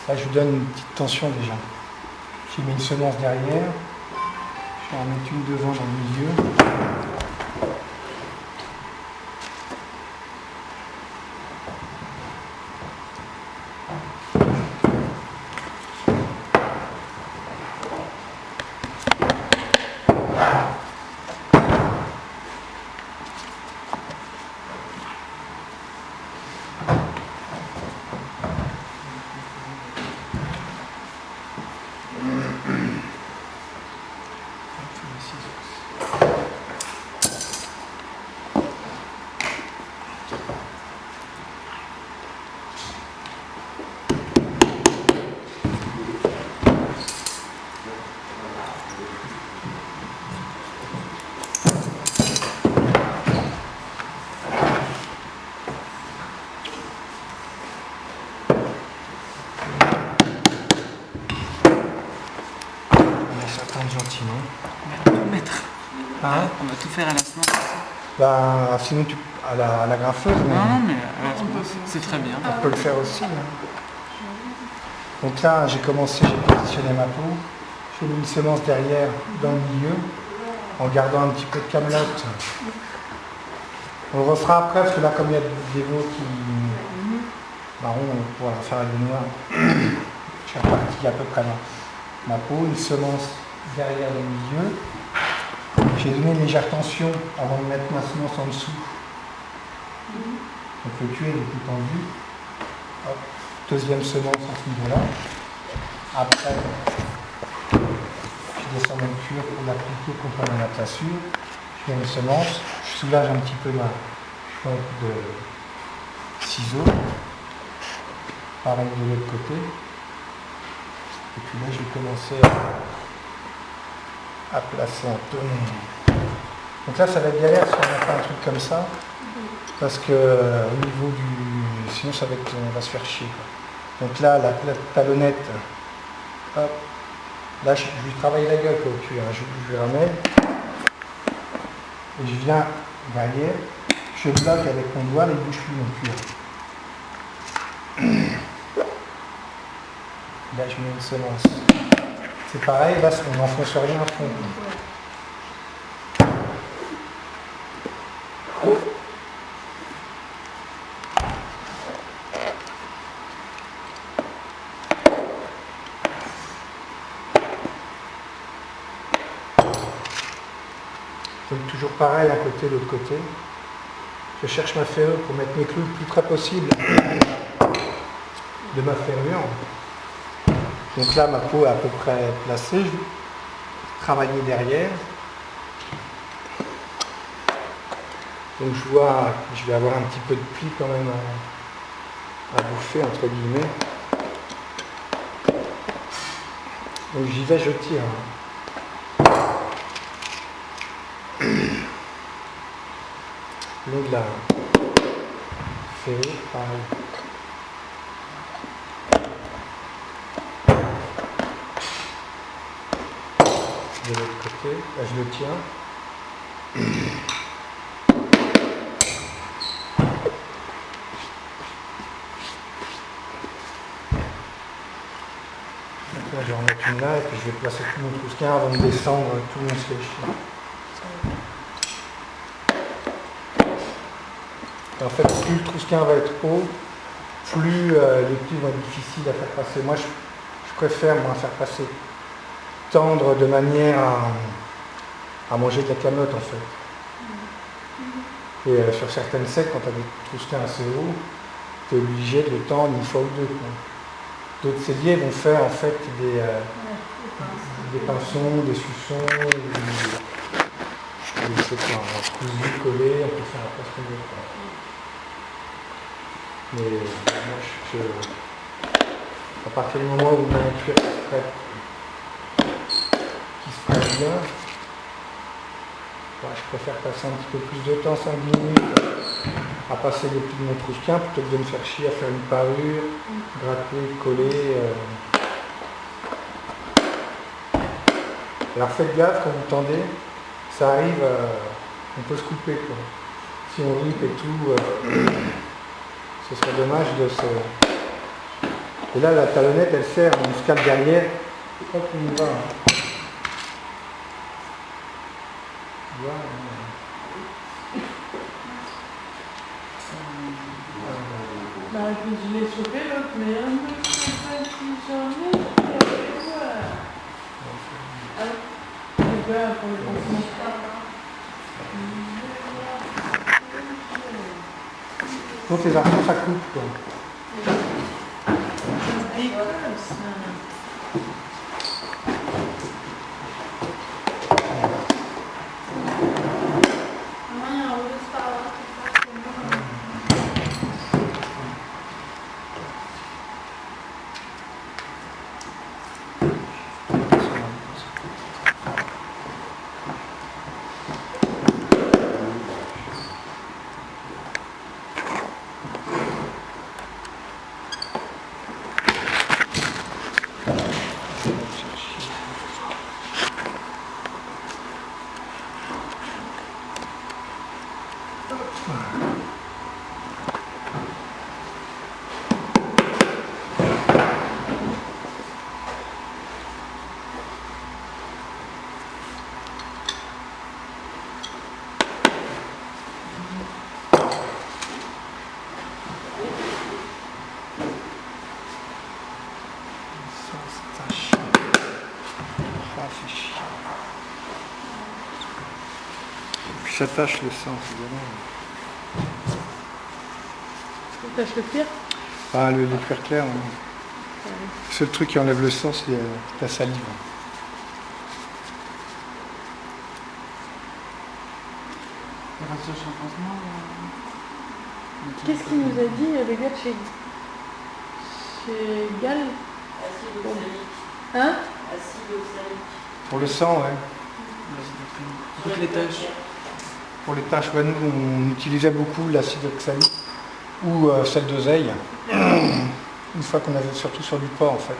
Là, je vous donne une petite tension déjà. J'ai mis une semence derrière. Je vais en mettre une devant dans le milieu. Gentiment. On va tout mettre. Hein? On va tout faire à la semence. Bah, sinon, à la graffeuse, mais Non, mais à la semence, c'est très bien. on peut le faire aussi. Hein. Donc là, j'ai positionné ma peau. J'ai mis une semence derrière, dans le milieu, en gardant un petit peu de camelote. On le refera après, parce que là, comme il y a des veaux qui marron, on pourra faire avec du noir. Je suis reparti à peu près là. Ma peau, une semence derrière le milieu. J'ai donné une légère tension avant de mettre ma semence en dessous. Donc le cuir est tout tendu. Hop. Deuxième semence à ce niveau-là. Après, je descends mon cuir pour l'appliquer contre la natation. Je mets une semence. Je soulage un petit peu ma pompe de ciseaux. Pareil de l'autre côté. Et puis là, je vais commencer à placer un peu. Donc là, ça va être galère si on a fait un truc comme ça, parce que au niveau du... Sinon, on va se faire chier, quoi. Donc là, la talonnette, hop, là, je lui travaille la gueule, quoi, au cuir. Je lui ramène, et je viens derrière, je bloque avec mon doigt, il ne bouge plus mon cuir. Là, je mets une semence. C'est pareil, là, on n'enfonce rien à fond. Donc toujours pareil, un côté, l'autre côté. Je cherche ma ferrure pour mettre mes clous le plus près possible de ma ferrure. Donc là, ma peau est à peu près placée. Je vais travailler derrière. Donc je vois que je vais avoir un petit peu de pli quand même à bouffer, entre guillemets. Donc j'y vais, je tire. Long de la ferrure, pareil. De l'autre côté, là je le tiens. Donc là je vais en mettre une là et puis je vais placer tout mon trousquin avant de descendre tout mon sèche. En fait, plus le trousquin va être haut, plus les plis vont être difficiles à faire passer. Moi je préfère faire passer tendre de manière à manger de la camelote en fait. Et sur certaines secs, quand tu as des trousquins assez hauts, tu es obligé de le tendre une fois ou deux. D'autres celliers vont faire en fait des pinçons, des suçons, des cousus collés, on peut faire un presque mieux. Mais moi, à partir du moment où on a un cuir qui se prête bien, je préfère passer un petit peu plus de temps, 5-10 minutes, à passer les plis de mon trousquin plutôt que de me faire chier à faire une parure, gratter, coller. Alors faites gaffe quand vous tendez, ça arrive, on peut se couper, quoi. Si on rip et tout, ce serait dommage de se Et là, la talonnette, elle sert, on se cale derrière. Hop, on y va. Voilà. Bah, je l'ai chopé l'autre, mais un peu, je sais pas si j'en ai, je vais aller voir. Ah, je vais voir pour le consommateur. Donc les arceaux, ça coupe, quoi. C'est dégueu, ça. Puis ça tâche le sang, c'est dommage. Ça tâche le cuir? Ah, le cuir clair, oui. Le seul truc qui enlève le sang, c'est la salive. Il reste le shampoing. Qu'est-ce qu'il nous a dit, le gars de chez Gall? Acide oxalique. Hein? Acide oxalique. Pour le sang, ouais. Toutes les tâches. Pour les taches, ouais, nous, on utilisait beaucoup l'acide oxalique ou celle d'oseille. Une fois qu'on avait, surtout sur du porc, en fait.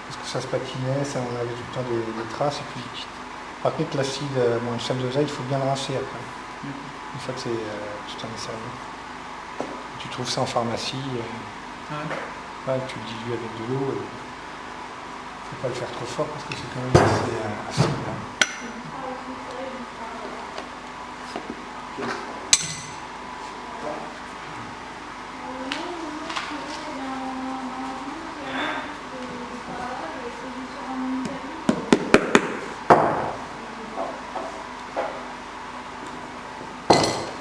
Parce que ça se patinait, ça, on avait tout le temps des traces. Et puis, par contre, l'acide, bon, celle d'oseille, il faut bien le rincer après. Une fois que tu t'en es servi. Tu trouves ça en pharmacie. Ouais, tu le dilues avec de l'eau. Il ne faut pas le faire trop fort parce que c'est quand même assez acide.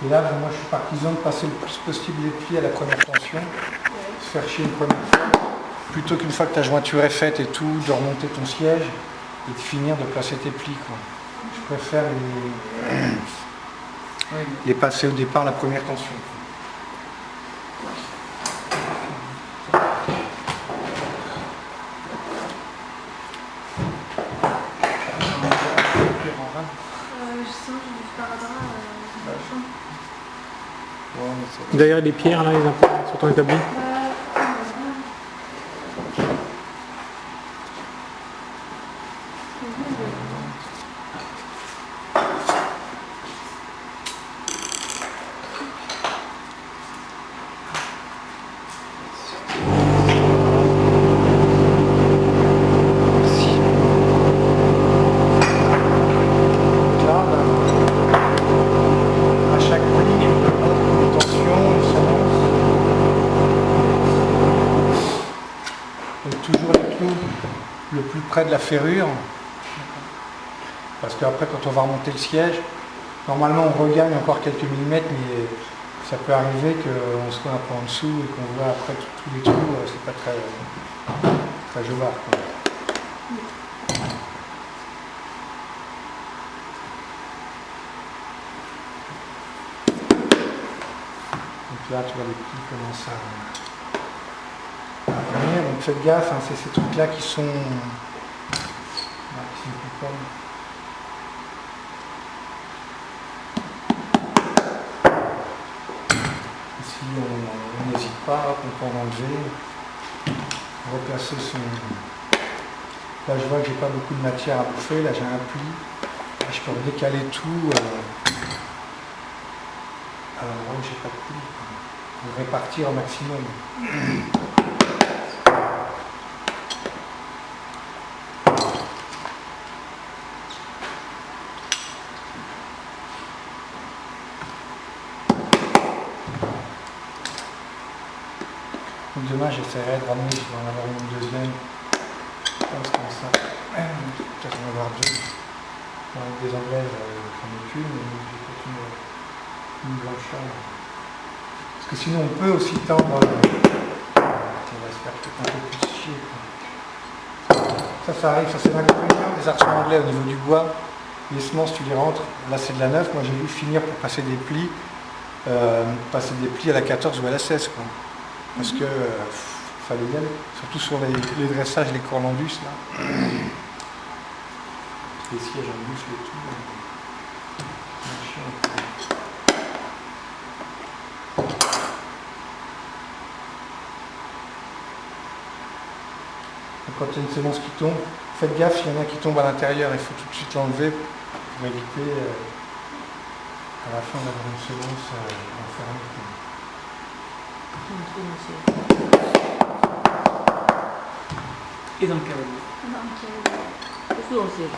Et là, moi, je suis partisan de passer le plus possible les plis à la première tension, se faire chier une première fois, plutôt qu'une fois que ta jointure est faite et tout, de remonter ton siège et de finir de placer tes plis, quoi. Je préfère les passer au départ la première tension. Derrière les pierres, là, les impôts sur ton établi. Le plus près de la ferrure, parce qu'après quand on va remonter le siège, normalement on regagne encore quelques millimètres, mais ça peut arriver qu'on soit un peu en dessous et qu'on voit après tous les trous, c'est pas très jolard, quoi. Donc là tu vois les petits commencent à venir, donc faites gaffe, hein, c'est ces trucs là qui sont plus comme. Ici on n'hésite pas, on peut en enlever, replacer son. Là je vois que j'ai pas beaucoup de matière à bouffer, là j'ai un pli, là, je peux décaler tout à l'endroit où j'ai pas de pli, pour répartir au maximum. Donc demain, j'essaierai de ramener, je vais en avoir une deuxième. Je pense comme ça. Peut-être en avoir deux. Avec des anglaises, j'en ai qu'une, mais j'ai peut-être une blancheur. Parce que sinon, on peut aussi tendre. On va se faire peut-être un peu plus chier. Ça arrive, ça c'est l'inconvénient des arçons anglais au niveau du bois. Les semences, tu les rentres, là c'est de la 9, moi j'ai dû finir pour passer des plis à la 14 ou à la 16 quoi. Parce que fallait y aller, surtout sur les dressages, les corlandus là. Les sièges en bus, le tout. Quand il y a une semence qui tombe, faites gaffe, s'il y en a qui tombent à l'intérieur, il faut tout de suite l'enlever pour éviter à la fin d'avoir une semence enfermée. Et dans le cavalier. Qu'est-ce que c'est?